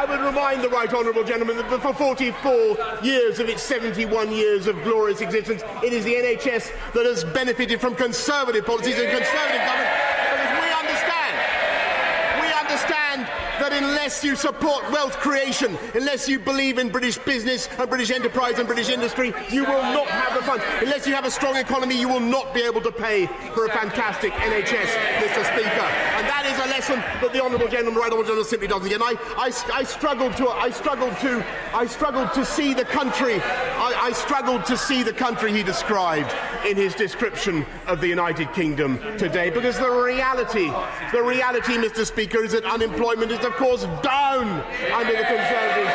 I would remind the right honourable gentleman that for 44 years of its 71 years of glorious existence, it is the NHS that has benefited from Conservative policies and Conservative government, because we understand that unless you support wealth creation, unless you believe in British business and British enterprise and British industry, you will not have the funds. Unless you have a strong economy, you will not be able to pay for a fantastic NHS, Mr. Speaker. And that is a lesson that the honourable gentleman, right honourable gentleman, simply doesn't get. And I struggled to see the country. I struggled to see the country he described in his description of the United Kingdom today, because the reality, Mr. Speaker, is that unemployment is, of course, down under the Conservatives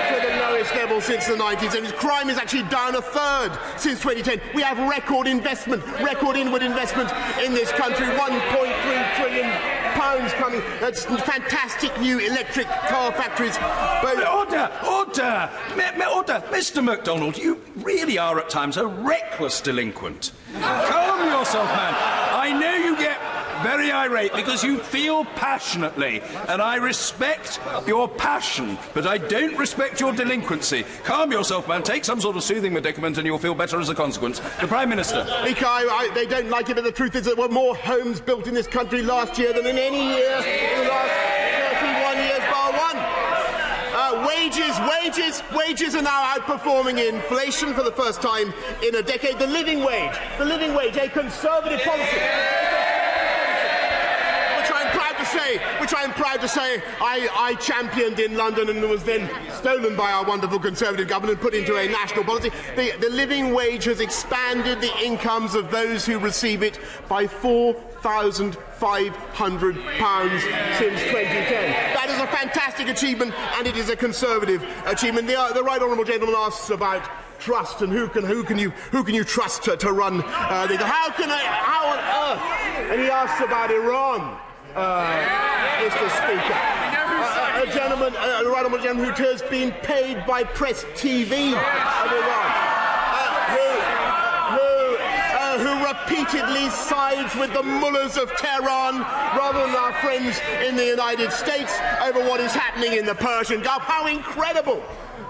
to the lowest level since the 1970s. Crime is actually down a third since 2010. We have record investment, record inward investment in this country, £1.3 trillion coming. That's fantastic new electric car factories. But order! Mr. MacDonald, you really are at times a reckless delinquent. Calm yourself, man. I know you get very irate because you feel passionately, and I respect your passion, but I don't respect your delinquency. Calm yourself, man. Take some sort of soothing medicament and you'll feel better as a consequence. The Prime Minister. Speaker, they don't like it, but the truth is that there were more homes built in this country last year than in any year in the last 31 years bar one. Wages are now outperforming inflation for the first time in a decade. The living wage, a Conservative policy. Which I am proud to say I championed in London and was then stolen by our wonderful Conservative government and put into a national policy. The living wage has expanded the incomes of those who receive it by £4,500 since 2010. That is a fantastic achievement, and it is a Conservative achievement. The right honourable gentleman asks about trust and who can you trust to run how on earth? And he asks about Iran. Mr. Speaker, a right honourable gentleman who has been paid by Press TV of Iran, who repeatedly sides with the mullahs of Tehran rather than our friends in the United States over what is happening in the Persian Gulf. How incredible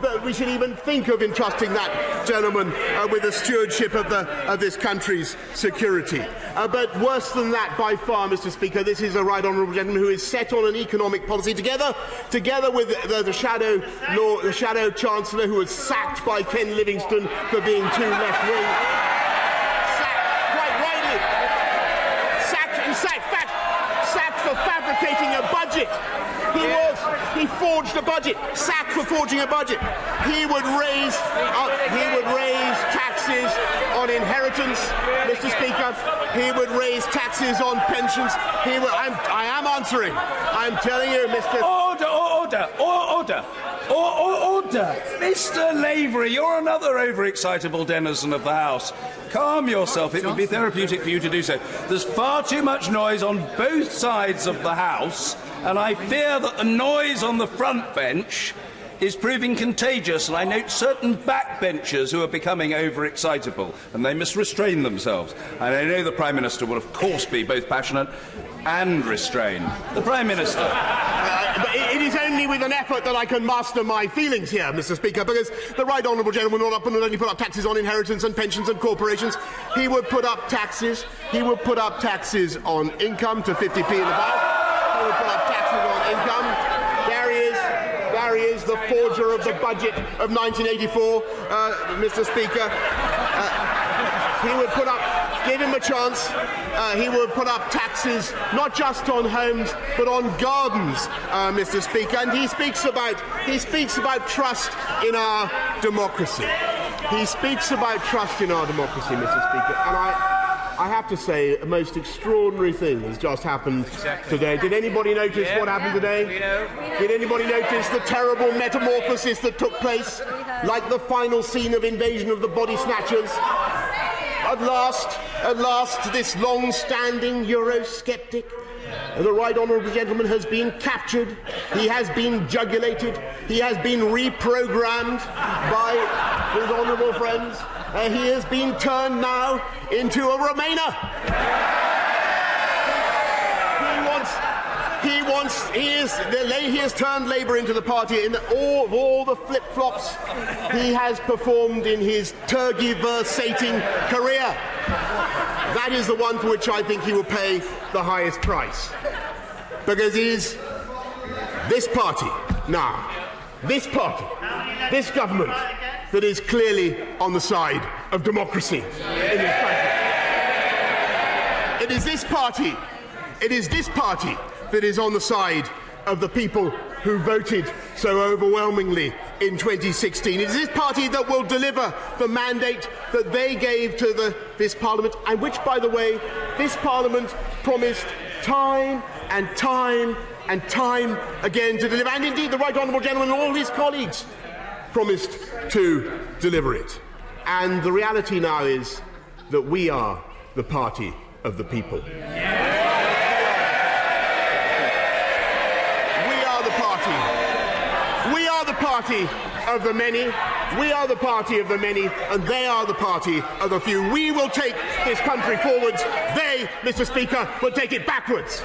that we should even think of entrusting that gentleman with the stewardship of this country's security. But worse than that, by far, Mr. Speaker, this is a right honourable gentleman who is set on an economic policy together with the shadow Chancellor, who was sacked by Ken Livingstone for being too left-wing. Sacked for fabricating a budget. He forged a budget, sacked for forging a budget. He would raise taxes on inheritance, Mr. Speaker. He would raise taxes on pensions. I am answering. I'm telling you, Mr. Order! Mr. Lavery, you're another overexcitable denizen of the House. Calm yourself. It would be therapeutic for you to do so. There's far too much noise on both sides of the House, and I fear that the noise on the front bench is proving contagious, and I note certain backbenchers who are becoming overexcitable, and they must restrain themselves. And I know the Prime Minister will, of course, be both passionate and restrained. The Prime Minister. But it is only with an effort that I can master my feelings here, Mr. Speaker, because the right honourable gentleman would not only put up taxes on inheritance and pensions and corporations, he would put up taxes on income to 50p and above. He would put up taxes on income. There he is, the forger of the budget of 1984, Mr. Speaker. He would put up, give him a chance, he would put up taxes not just on homes but on gardens, Mr. Speaker. And he speaks about trust in our democracy. He speaks about trust in our democracy, Mr. Speaker. And I have to say, a most extraordinary thing has just happened today. Did anybody notice what happened today? Did anybody notice the terrible metamorphosis that took place, like the final scene of Invasion of the Body Snatchers? At last, this long-standing Eurosceptic, the right honourable gentleman, has been captured. He has been jugulated. He has been reprogrammed by his honourable friends. He has been turned now into a Remainer. He has turned Labour into the party in all the flip-flops he has performed in his tergiversating career. That is the one for which I think he will pay the highest price. Because it is this party now, this party, this government, that is clearly on the side of democracy in this country. It is this party that is on the side of the people who voted so overwhelmingly in 2016. It is this party that will deliver the mandate that they gave to this Parliament, and which, by the way, this Parliament promised time and time and time again to deliver. And indeed, the Right Honourable Gentleman and all his colleagues promised to deliver it. And the reality now is that we are the party of the people. We are the party. We are the party of the many. We are the party of the many, and they are the party of the few. We will take this country forwards. They, Mr. Speaker, will take it backwards.